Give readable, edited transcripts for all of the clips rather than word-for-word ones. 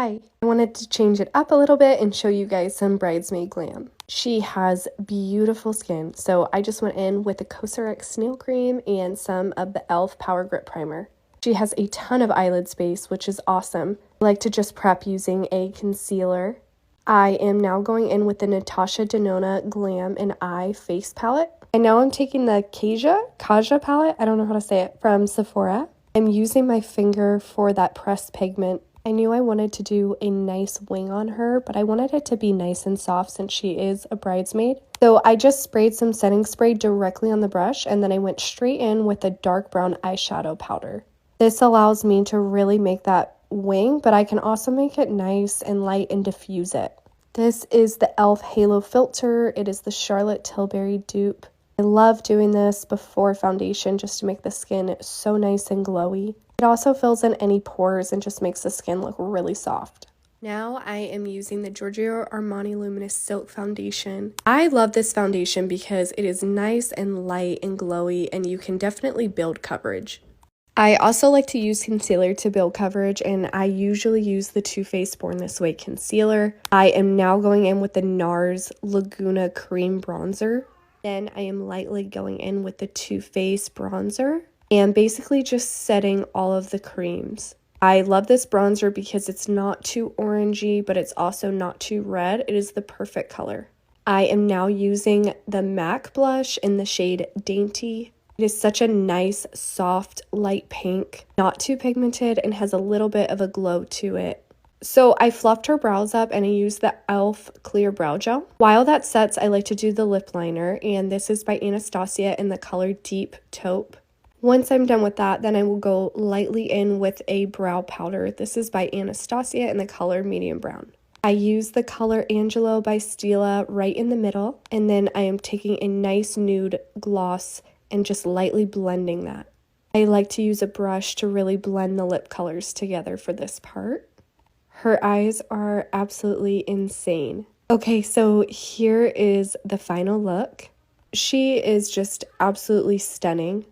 Hi! I wanted to change it up a little bit and show you guys some bridesmaid glam. She has beautiful skin, so I just went in with the CosRX Snail Cream and some of the e.l.f. Power Grip Primer. She has a ton of eyelid space, which is awesome. I like to just prep using a concealer. I am now going in with the Natasha Denona Glam and Eye Face Palette. And now I'm taking the Kaja palette, I don't know how to say it, from Sephora. I'm using my finger for that pressed pigment. I knew I wanted to do a nice wing on her, but I wanted it to be nice and soft since she is a bridesmaid. So I just sprayed some setting spray directly on the brush, and then I went straight in with a dark brown eyeshadow powder. This allows me to really make that wing, but I can also make it nice and light and diffuse it. This is the e.l.f. Halo Filter. It is the Charlotte Tilbury dupe. I love doing this before foundation just to make the skin so nice and glowy. It also fills in any pores and just makes the skin look really soft. Now I am using the Giorgio Armani Luminous Silk Foundation. I love this foundation because it is nice and light and glowy, and you can definitely build coverage. I also like to use concealer to build coverage, and I usually use the Too Faced Born This Way concealer. I am now going in with the NARS Laguna Cream Bronzer. Then I am lightly going in with the Too Faced bronzer and basically just setting all of the creams. I love this bronzer because it's not too orangey, but it's also not too red. It is the perfect color. I am now using the MAC blush in the shade Dainty. It is such a nice, soft, light pink, not too pigmented, and has a little bit of a glow to it. So I fluffed her brows up and I used the e.l.f. Clear Brow Gel. While that sets, I like to do the lip liner, and this is by Anastasia in the color Deep Taupe. Once I'm done with that, then I will go lightly in with a brow powder. This is by Anastasia in the color Medium Brown. I use the color Angelo by Stila right in the middle, and then I am taking a nice nude gloss and just lightly blending that. I like to use a brush to really blend the lip colors together for this part. Her eyes are absolutely insane. Okay, so here is the final look. She is just absolutely stunning.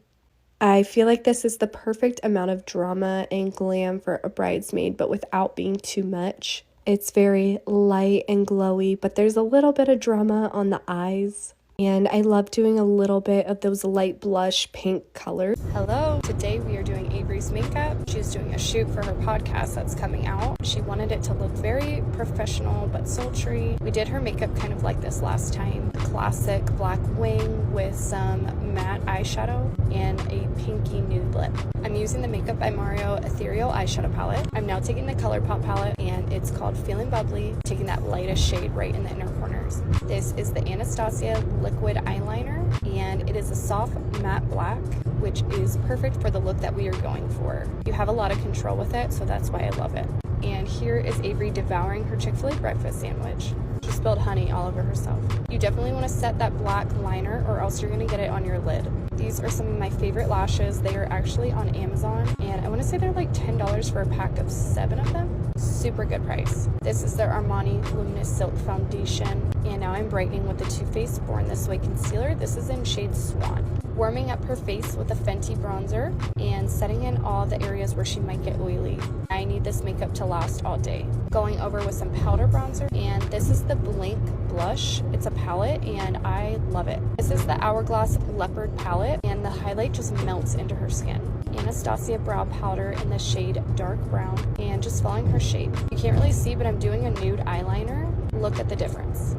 I feel like this is the perfect amount of drama and glam for a bridesmaid, but without being too much. It's very light and glowy, but there's a little bit of drama on the eyes. And I love doing a little bit of those light blush pink colors. Hello! Today we are doing Avery's makeup. She's doing a shoot for her podcast that's coming out. She wanted it to look very professional but sultry. We did her makeup kind of like this last time. A classic black wing with some matte eyeshadow and a pinky nude lip. I'm using the Makeup by Mario Ethereal Eyeshadow Palette. I'm now taking the ColourPop palette, and it's called Feeling Bubbly, taking that lightest shade right in the inner corners. This is the Anastasia liquid eyeliner, and it is a soft matte black, which is perfect for the look that we are going for. You have a lot of control with it, so that's why I love it. And here is Avery devouring her Chick-fil-A breakfast sandwich. She spilled honey all over herself. You definitely want to set that black liner, or else you're going to get it on your lid. These are some of my favorite lashes. They are actually on Amazon, and I want to say they're like $10 for a pack of 7 of them. Super good price. This is their Armani Luminous Silk Foundation, and now I'm brightening with the Too Faced Born This Way concealer. This is in shade Swan. Warming up her face with a Fenty bronzer and setting in all the areas where she might get oily. I need this makeup to last all day. Going over with some powder bronzer, and this is the Blink blush. It's a palette and I love it. This is the Hourglass Leopard palette, and the highlight just melts into her skin. Anastasia brow powder in the shade Dark Brown, and just following her shape. You can't really see, but I'm doing a nude eyeliner. Look at the difference.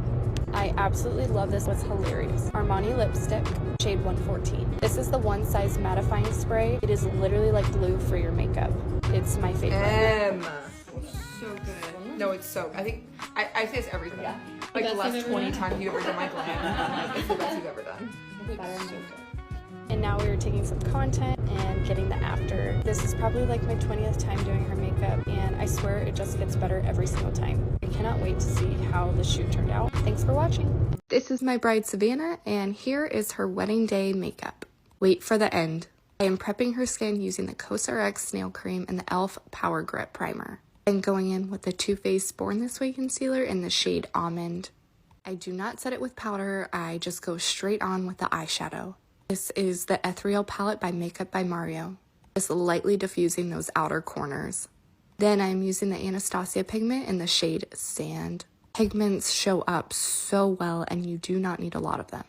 I absolutely love this. What's hilarious. Armani lipstick, shade 114. This is the One Size mattifying spray. It is literally like glue for your makeup. It's my favorite. So good. No, it's so good. I say this every time. Yeah. Like the last 20 times you've ever done my glam. It's the best you've ever done. It's so good. And now we are taking some content and getting the after. This is probably like my 20th time doing her makeup, and I swear it just gets better every single time. I cannot wait to see how the shoot turned out. Thanks for watching. This is my bride Savannah, and here is her wedding day makeup. Wait for the end. I am prepping her skin using the CosRX Snail Cream and the e.l.f. Power Grip Primer. And going in with the Too Faced Born This Way concealer in the shade Almond. I do not set it with powder, I just go straight on with the eyeshadow. This is the Ethereal palette by Makeup by Mario. Just lightly diffusing those outer corners. Then I'm using the Anastasia pigment in the shade Sand. Pigments show up so well and you do not need a lot of them.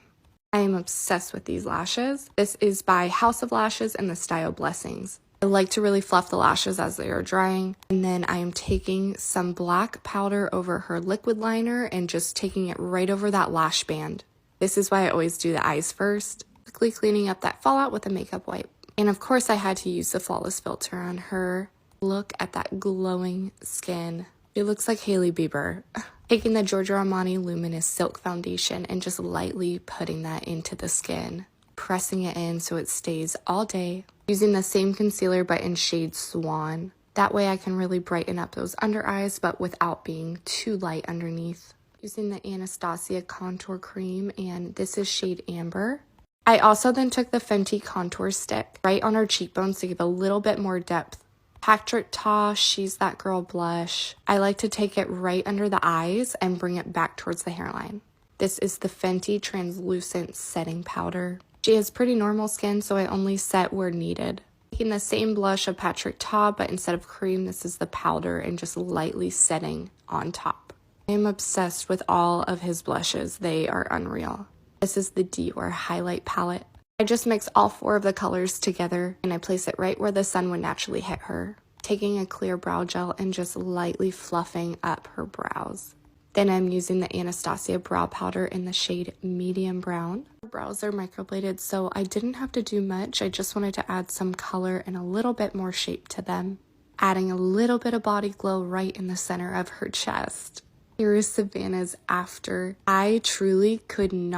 I am obsessed with these lashes. This is by House of Lashes in the style Blessings. I like to really fluff the lashes as they are drying. And then I am taking some black powder over her liquid liner and just taking it right over that lash band. This is why I always do the eyes first. Quickly cleaning up that fallout with a makeup wipe. And of course I had to use the Flawless filter on her. Look at that glowing skin. It looks like Hailey Bieber. Taking the Giorgio Armani Luminous Silk Foundation and just lightly putting that into the skin. Pressing it in so it stays all day. Using the same concealer but in shade Swan. That way I can really brighten up those under eyes but without being too light underneath. Using the Anastasia Contour Cream, and this is shade Amber. I also then took the Fenty Contour Stick right on her cheekbones to give a little bit more depth. Patrick Ta, She's That Girl blush. I like to take it right under the eyes and bring it back towards the hairline. This is the Fenty Translucent Setting Powder. She has pretty normal skin, so I only set where needed. Taking the same blush of Patrick Ta, but instead of cream, this is the powder and just lightly setting on top. I am obsessed with all of his blushes. They are unreal. This is the Dior Highlight Palette. I just mix all 4 of the colors together and I place it right where the sun would naturally hit her. Taking a clear brow gel and just lightly fluffing up her brows. Then I'm using the Anastasia brow powder in the shade Medium Brown. Her brows are microbladed, so I didn't have to do much. I just wanted to add some color and a little bit more shape to them. Adding a little bit of body glow right in the center of her chest. Here is Savannah's after. I truly could not